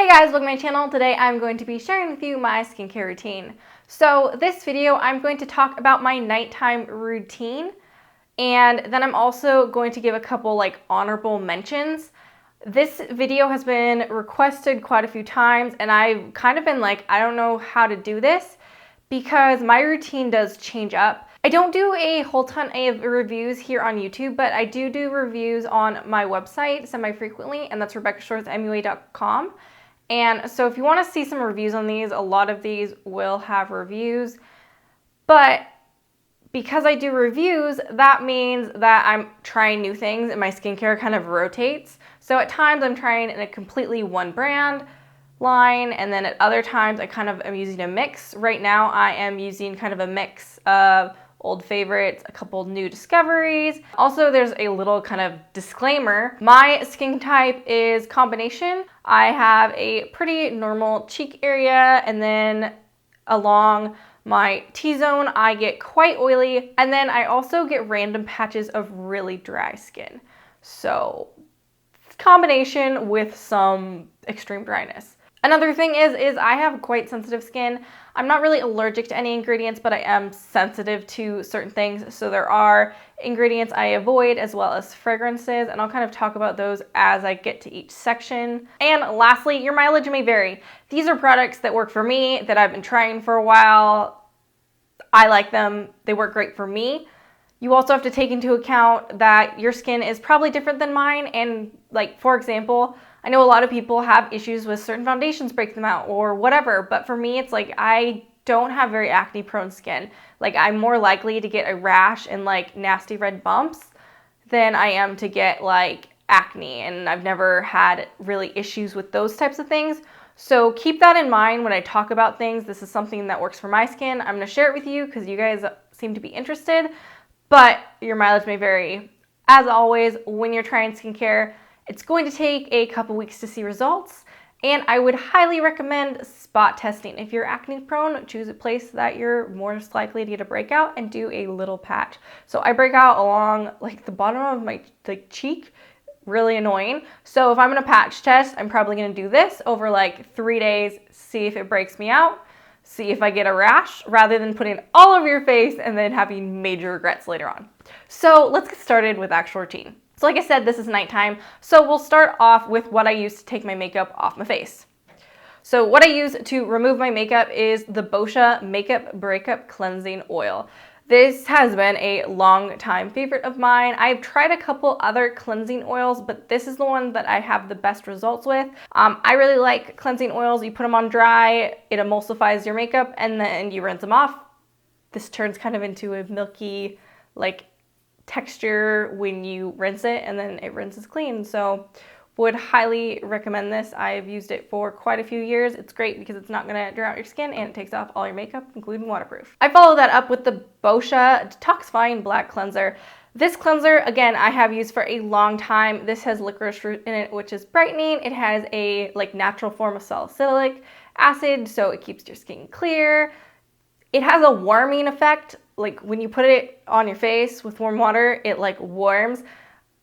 Hey guys, welcome to my channel. Today I'm going to be sharing with you my skincare routine. So this video I'm going to talk about my nighttime routine, and then I'm also going to give a couple honorable mentions. This video has been requested quite a few times and I've kind of been I don't know how to do this because my routine does change up. I don't do a whole ton of reviews here on YouTube, but I do reviews on my website semi-frequently, and that's rebeccashoresmua.com. And so if you want to see some reviews on these, a lot of these will have reviews. But because I do reviews, that means that I'm trying new things and my skincare kind of rotates. So at times I'm trying in a completely one brand line, and then at other times I kind of am using a mix. Right now I am using kind of a mix of old favorites, a couple new discoveries. Also, there's a little kind of disclaimer. My skin type is combination. I have a pretty normal cheek area, and then along my T-zone, I get quite oily, and then I also get random patches of really dry skin. So, combination with some extreme dryness. Another thing is I have quite sensitive skin. I'm not really allergic to any ingredients, but I am sensitive to certain things. So there are ingredients I avoid as well as fragrances, and I'll kind of talk about those as I get to each section. And lastly, your mileage may vary. These are products that work for me, that I've been trying for a while. I like them. They work great for me. You also have to take into account that your skin is probably different than mine, and for example, I know a lot of people have issues with certain foundations break them out or whatever, but for me it's I don't have very acne prone skin. I'm more likely to get a rash and nasty red bumps than I am to get acne, and I've never had really issues with those types of things. So keep that in mind when I talk about things. This is something that works for my skin. I'm going to share it with you because you guys seem to be interested, but your mileage may vary. As always, when you're trying skincare, it's going to take a couple weeks to see results, and I would highly recommend spot testing. If you're acne prone, choose a place that you're more likely to get a breakout and do a little patch. So I break out along the bottom of my cheek, really annoying. So if I'm gonna patch test, I'm probably gonna do this over 3 days, see if it breaks me out, see if I get a rash, rather than putting it all over your face and then having major regrets later on. So let's get started with actual routine. So like I said, this is nighttime, so we'll start off with what I use to take my makeup off my face. So what I use to remove my makeup is the Boscia Makeup Breakup Cleansing Oil. This has been a long time favorite of mine. I've tried a couple other cleansing oils, but this is the one that I have the best results with. I really like cleansing oils. You put them on dry, it emulsifies your makeup, and then you rinse them off. This turns kind of into a milky, texture when you rinse it, and then it rinses clean. So would highly recommend this. I've used it for quite a few years. It's great because it's not gonna dry out your skin and it takes off all your makeup, including waterproof. I follow that up with the Boscia Detoxifying Black Cleanser. This cleanser, again, I have used for a long time. This has licorice root in it, which is brightening. It has a natural form of salicylic acid, so it keeps your skin clear. It has a warming effect. When you put it on your face with warm water, it warms.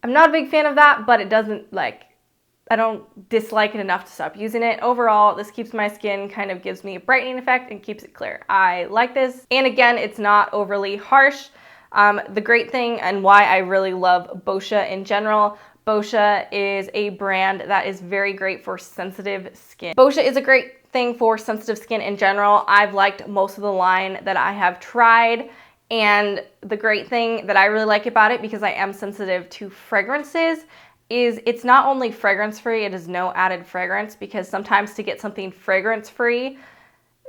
I'm not a big fan of that, but it doesn't I don't dislike it enough to stop using it. Overall, this keeps my skin, kind of gives me a brightening effect and keeps it clear. I like this. And again, it's not overly harsh. The great thing and why I really love Boscia in general, Boscia is a brand that is very great for sensitive skin. Boscia is a great thing for sensitive skin in general. I've liked most of the line that I have tried, and the great thing that I really like about it, because I am sensitive to fragrances, is it's not only fragrance free, it is no added fragrance, because sometimes to get something fragrance free,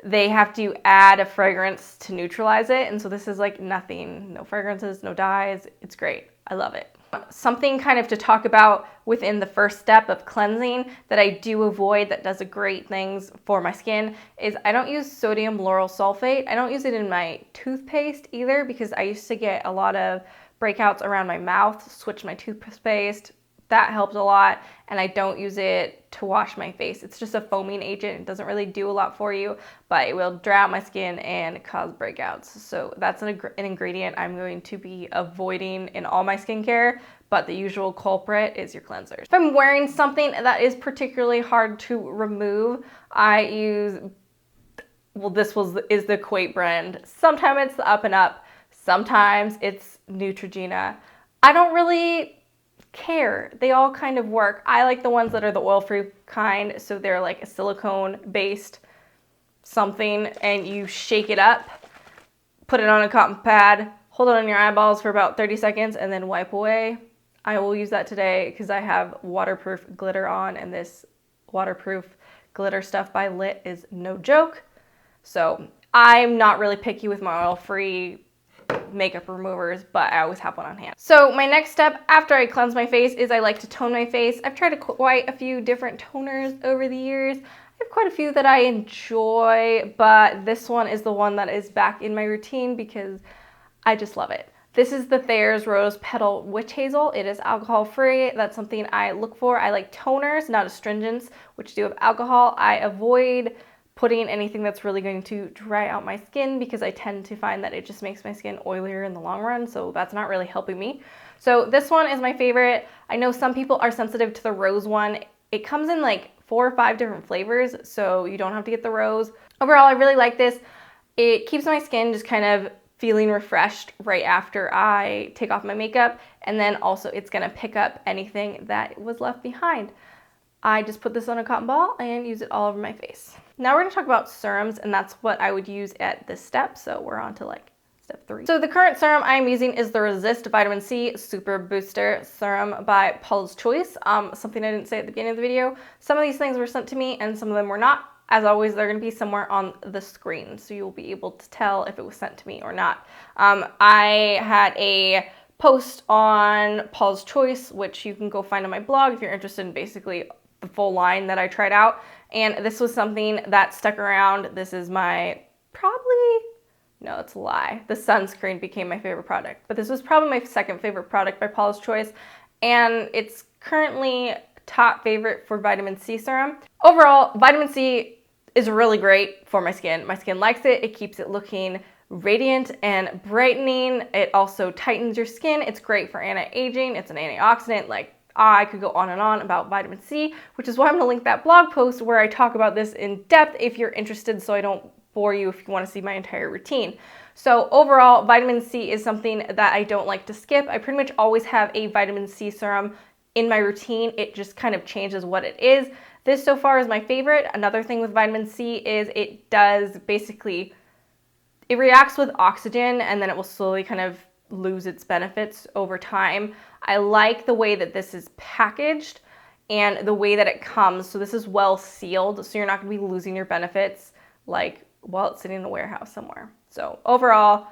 they have to add a fragrance to neutralize it, and so this is nothing, no fragrances, no dyes. It's great. I love it. Something kind of to talk about within the first step of cleansing that I do avoid that does a great things for my skin is I don't use sodium lauryl sulfate. I don't use it in my toothpaste either, because I used to get a lot of breakouts around my mouth, switch my toothpaste. That helped a lot, and I don't use it to wash my face. It's just a foaming agent. It doesn't really do a lot for you, but it will dry out my skin and cause breakouts. So that's an ingredient I'm going to be avoiding in all my skincare, but the usual culprit is your cleansers. If I'm wearing something that is particularly hard to remove, I use, well, is the Quate brand. Sometimes it's the Up and Up, sometimes it's Neutrogena. I don't really care. They all kind of work. I like the ones that are the oil-free kind, so they're like a silicone-based something, and you shake it up, put it on a cotton pad, hold it on your eyeballs for about 30 seconds, and then wipe away. I will use that today because I have waterproof glitter on, and this waterproof glitter stuff by Lit is no joke. So I'm not really picky with my oil-free makeup removers, but I always have one on hand. So my next step after I cleanse my face is I like to tone my face. I've tried quite a few different toners over the years. I have quite a few that I enjoy, but this one is the one that is back in my routine because I just love it. This is the Thayer's Rose Petal Witch Hazel. It is alcohol free. That's something I look for. I like toners, not astringents, which do have alcohol. I avoid putting anything that's really going to dry out my skin because I tend to find that it just makes my skin oilier in the long run, so that's not really helping me. So this one is my favorite. I know some people are sensitive to the rose one. It comes in like 4 or 5 different flavors, so you don't have to get the rose. Overall, I really like this. It keeps my skin just kind of feeling refreshed right after I take off my makeup, and then also it's gonna pick up anything that was left behind. I just put this on a cotton ball and use it all over my face. Now we're gonna talk about serums, and that's what I would use at this step, so we're on to like step 3. So the current serum I'm using is the Resist Vitamin C Super Booster Serum by Paula's Choice. Something I didn't say at the beginning of the video, some of these things were sent to me and some of them were not. As always, they're going to be somewhere on the screen, so you'll be able to tell if it was sent to me or not. I had a post on Paula's Choice, which you can go find on my blog if you're interested in basically the full line that I tried out. And this was something that stuck around. This is my no, it's a lie. The sunscreen became my favorite product, but this was probably my second favorite product by Paula's Choice, and it's currently top favorite for vitamin C serum. Overall, vitamin C is really great for my skin. My skin likes it. It keeps it looking radiant and brightening. It also tightens your skin. It's great for anti-aging. It's an antioxidant. Like, I could go on and on about vitamin C, which is why I'm gonna link that blog post where I talk about this in depth if you're interested, so I don't bore you if you wanna see my entire routine. So overall, vitamin C is something that I don't like to skip. I pretty much always have a vitamin C serum in my routine. It just kind of changes what it is. This so far is my favorite. Another thing with vitamin C is it does basically, it reacts with oxygen and then it will slowly kind of lose its benefits over time. I like the way that this is packaged and the way that it comes. So this is well sealed, so you're not gonna be losing your benefits like while it's sitting in a warehouse somewhere. So overall,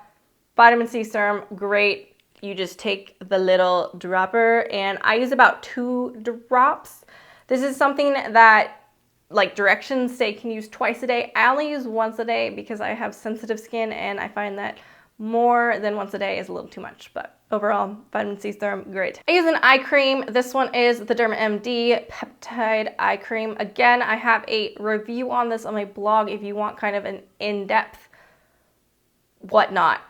vitamin C serum, great. You just take the little dropper, and I use about 2 drops. This is something that like directions say can use twice a day. I only use once a day because I have sensitive skin and I find that more than once a day is a little too much, but overall, vitamin C serum, great. I use an eye cream. This one is the DermaMD Peptide Eye Cream. Again, I have a review on this on my blog if you want kind of an in-depth whatnot.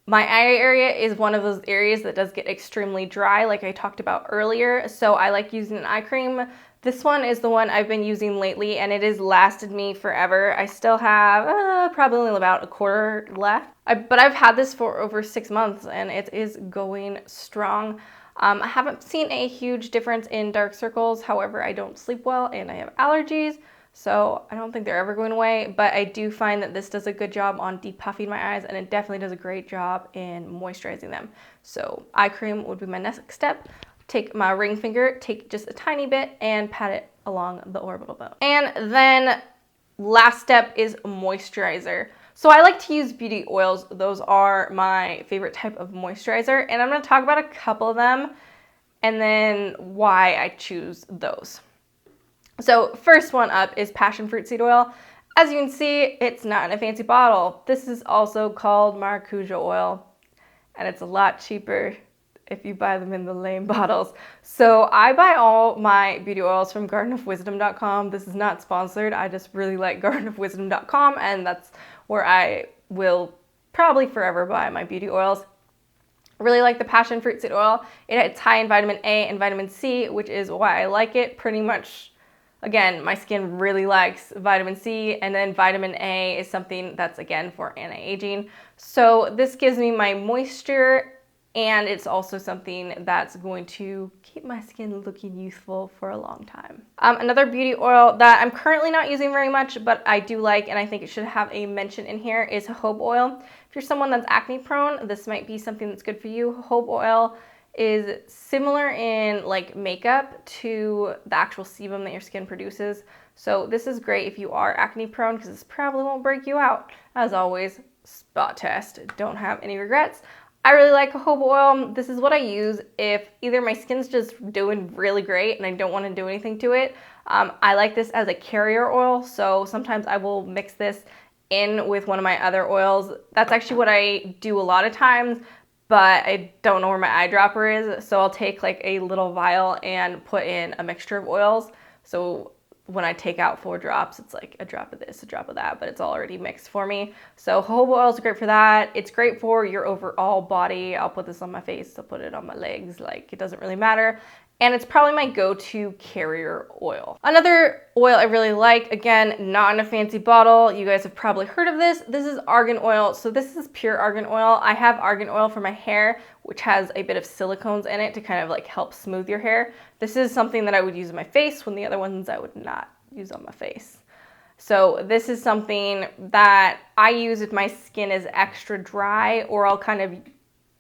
My eye area is one of those areas that does get extremely dry, like I talked about earlier, so I like using an eye cream. This one is the one I've been using lately, and it has lasted me forever. I still have probably only about a quarter left, but I've had this for over 6 months, and it is going strong. I haven't seen a huge difference in dark circles. However, I don't sleep well, and I have allergies, so I don't think they're ever going away, but I do find that this does a good job on depuffing my eyes, and it definitely does a great job in moisturizing them. So eye cream would be my next step. Take my ring finger, take just a tiny bit, and pat it along the orbital bone. And then last step is moisturizer. So I like to use beauty oils. Those are my favorite type of moisturizer, and I'm gonna talk about a couple of them and then why I choose those. So first one up is passion fruit seed oil. As you can see, it's not in a fancy bottle. This is also called maracuja oil, and it's a lot cheaper if you buy them in the lame bottles. So I buy all my beauty oils from gardenofwisdom.com. This is not sponsored. I just really like gardenofwisdom.com, and that's where I will probably forever buy my beauty oils. Really like the passion fruit seed oil. It's high in vitamin A and vitamin C, which is why I like it. Pretty much, again, my skin really likes vitamin C, and then vitamin A is something that's, again, for anti-aging. So this gives me my moisture, and it's also something that's going to keep my skin looking youthful for a long time. Another beauty oil that I'm currently not using very much, but I do like, and I think it should have a mention in here, is jojoba oil. If you're someone that's acne prone, this might be something that's good for you. Jojoba oil is similar in like makeup to the actual sebum that your skin produces. So this is great if you are acne prone, because this probably won't break you out. As always, spot test, don't have any regrets. I really like jojoba oil. This is what I use if either my skin's just doing really great and I don't want to do anything to it. I like this as a carrier oil, so sometimes I will mix this in with one of my other oils. That's actually what I do a lot of times, but I don't know where my eyedropper is, so I'll take like a little vial and put in a mixture of oils. So when I take out 4 drops, it's like a drop of this, a drop of that, but it's already mixed for me. So jojoba oil is great for that. It's great for your overall body. I'll put this on my face, I'll put it on my legs, like it doesn't really matter. And it's probably my go-to carrier oil. Another oil I really like, again, not in a fancy bottle. You guys have probably heard of this. This is argan oil. So this is pure argan oil. I have argan oil for my hair, which has a bit of silicones in it to kind of like help smooth your hair. This is something that I would use on my face, when the other ones I would not use on my face. So this is something that I use if my skin is extra dry, or I'll kind of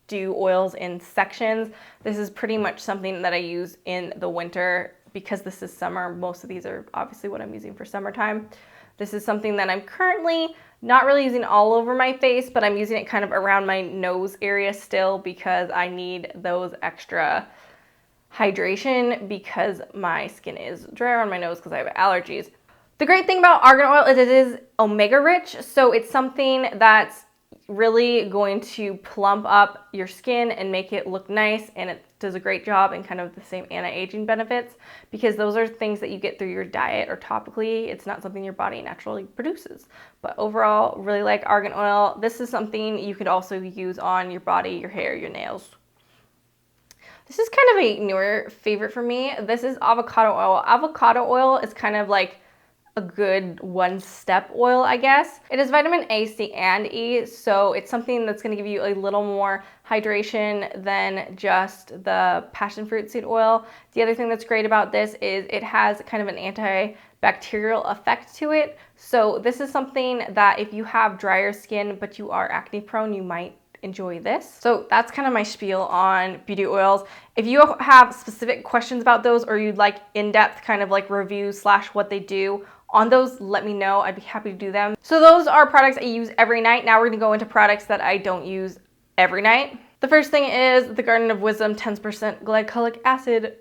do oils in sections. This is pretty much something that I use in the winter because this is summer. Most of these are obviously what I'm using for summertime. This is something that I'm currently not really using all over my face, but I'm using it kind of around my nose area still because I need those extra hydration because my skin is dry around my nose because I have allergies. The great thing about argan oil is it is omega rich, so it's something that's really going to plump up your skin and make it look nice, and it does a great job in kind of the same anti-aging benefits, because those are things that you get through your diet or topically. It's not something your body naturally produces. But overall, really like argan oil. This is something you could also use on your body, your hair, your nails. This is kind of a newer favorite for me. This is avocado oil. Avocado oil is kind of like a good one-step oil, I guess. It is vitamin A, C, and E, so it's something that's going to give you a little more hydration than just the passion fruit seed oil. The other thing that's great about this is it has kind of an antibacterial effect to it. So this is something that if you have drier skin but you are acne prone, you might enjoy this. So that's kind of my spiel on beauty oils. If you have specific questions about those, or you'd like in-depth kind of like reviews / what they do on those, let me know. I'd be happy to do them. So those are products I use every night. Now we're gonna go into products that I don't use every night. The first thing is the Garden of Wisdom 10% glycolic acid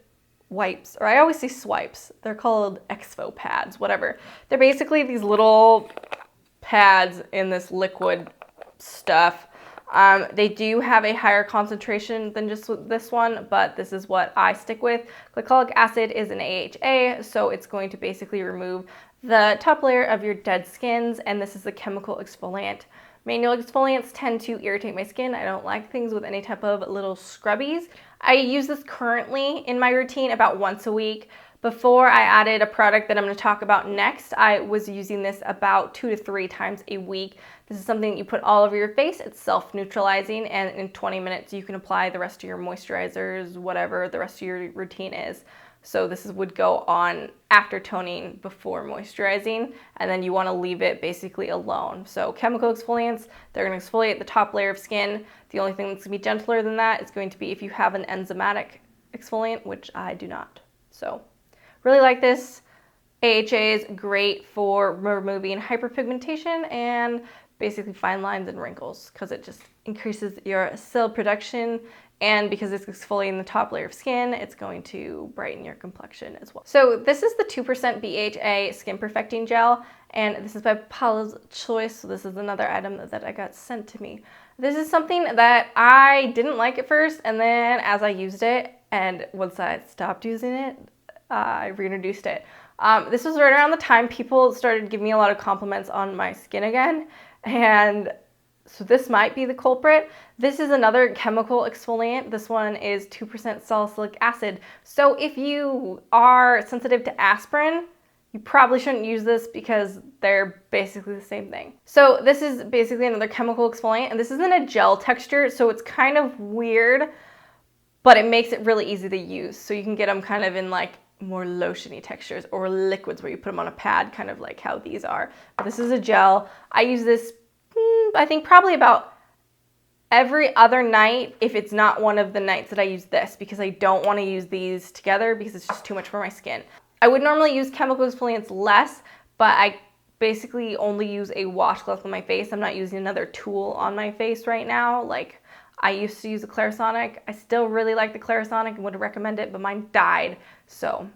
wipes, or I always say swipes. They're called Exfo pads, whatever. They're basically these little pads in this liquid stuff. They do have a higher concentration than just this one, but this is what I stick with. Glycolic acid is an AHA, so it's going to basically remove the top layer of your dead skins, and this is a chemical exfoliant. Manual exfoliants tend to irritate my skin. I don't like things with any type of little scrubbies. I use this currently in my routine about once a week. Before I added a product that I'm going to talk about next, I was using this about 2 to 3 times a week. This is something that you put all over your face. It's self-neutralizing, and in 20 minutes you can apply the rest of your moisturizers, whatever the rest of your routine is. So this would go on after toning, before moisturizing, and then you want to leave it basically alone. So chemical exfoliants, they're going to exfoliate the top layer of skin. The only thing that's going to be gentler than that is going to be if you have an enzymatic exfoliant, which I do not. So really like this. AHA is great for removing hyperpigmentation and basically fine lines and wrinkles, because it just increases your cell production, and because it's exfoliating the top layer of skin, it's going to brighten your complexion as well. So this is the 2% BHA Skin Perfecting Gel, and this is by Paula's Choice. So this is another item that I got sent to me. This is something that I didn't like at first, and then as I used it, and once I stopped using it, I reintroduced it. This was right around the time people started giving me a lot of compliments on my skin again, and So this might be the culprit. This is another chemical exfoliant. This one is 2% salicylic acid. So if you are sensitive to aspirin, you probably shouldn't use this because they're basically the same thing. So this is basically another chemical exfoliant, and this isn't a gel texture, so it's kind of weird, but it makes it really easy to use. So you can get them kind of in like more lotiony textures or liquids where you put them on a pad, kind of like how these are. But this is a gel. I use this, I think probably about every other night if it's not one of the nights that I use this, because I don't want to use these together because it's just too much for my skin. I would normally use chemical exfoliants less, but I basically only use a washcloth on my face. I'm not using another tool on my face right now. Like, I used to use a Clarisonic. I still really like the Clarisonic and would recommend it, but mine died, so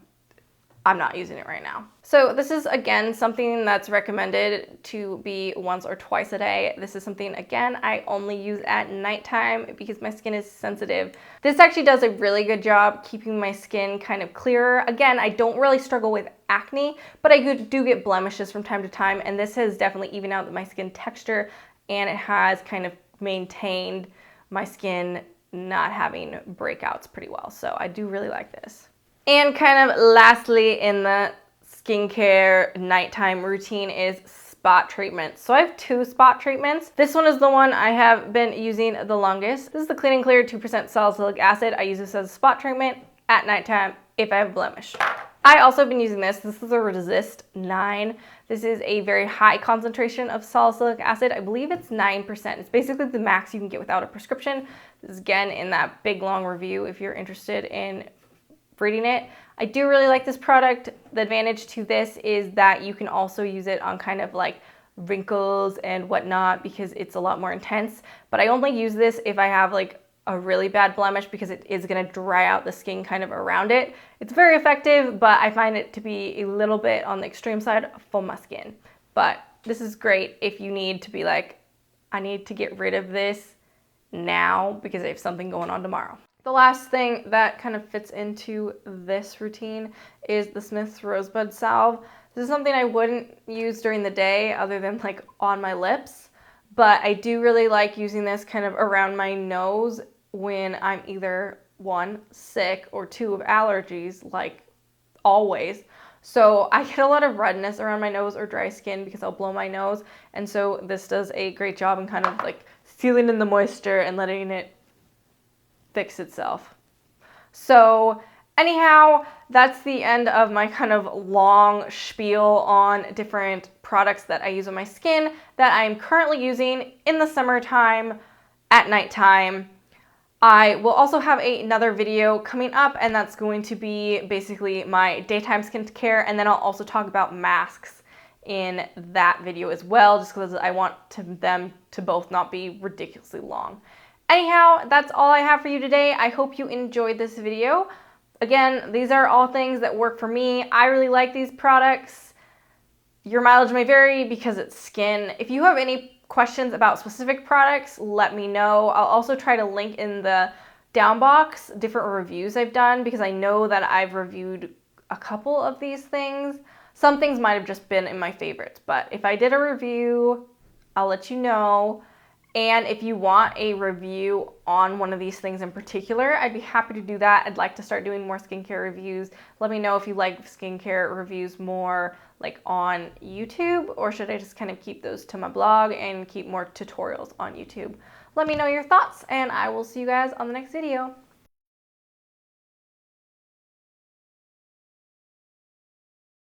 I'm not using it right now. So this is, again, something that's recommended to be once or twice a day. This is something, again, I only use at nighttime because my skin is sensitive. This actually does a really good job keeping my skin kind of clearer. Again, I don't really struggle with acne, but I do get blemishes from time to time, and this has definitely evened out my skin texture, and it has kind of maintained my skin not having breakouts pretty well. So I do really like this. And kind of lastly in the skincare nighttime routine is spot treatments. So I have 2 spot treatments. This one is the one I have been using the longest. This is the Clean and Clear 2% salicylic acid. I use this as a spot treatment at nighttime if I have a blemish. I also have been using this. This is a Resist 9. This is a very high concentration of salicylic acid. I believe it's 9%. It's basically the max you can get without a prescription. This is again in that big long review if you're interested in reading it. I do really like this product. The advantage to this is that you can also use it on kind of like wrinkles and whatnot because it's a lot more intense. But I only use this if I have like a really bad blemish because it is going to dry out the skin kind of around it. It's very effective, but I find it to be a little bit on the extreme side for my skin. But this is great if you need to be like, I need to get rid of this now because I have something going on tomorrow. The last thing that kind of fits into this routine is the Smith's Rosebud Salve. This is something I wouldn't use during the day other than like on my lips, but I do really like using this kind of around my nose when I'm either 1, sick, or 2, of allergies, like always. So I get a lot of redness around my nose or dry skin because I'll blow my nose, and so this does a great job in kind of like sealing in the moisture and letting it fix itself. So anyhow, that's the end of my kind of long spiel on different products that I use on my skin that I'm currently using in the summertime at nighttime. I will also have another video coming up, and that's going to be basically my daytime skincare, and then I'll also talk about masks in that video as well, just because I want them to both not be ridiculously long. Anyhow, that's all I have for you today. I hope you enjoyed this video. Again, these are all things that work for me. I really like these products. Your mileage may vary because it's skin. If you have any questions about specific products, let me know. I'll also try to link in the down box different reviews I've done because I know that I've reviewed a couple of these things. Some things might have just been in my favorites, but if I did a review, I'll let you know. And if you want a review on one of these things in particular, I'd be happy to do that. I'd like to start doing more skincare reviews. Let me know if you like skincare reviews more like on YouTube, or should I just kind of keep those to my blog and keep more tutorials on YouTube? Let me know your thoughts, and I will see you guys on the next video.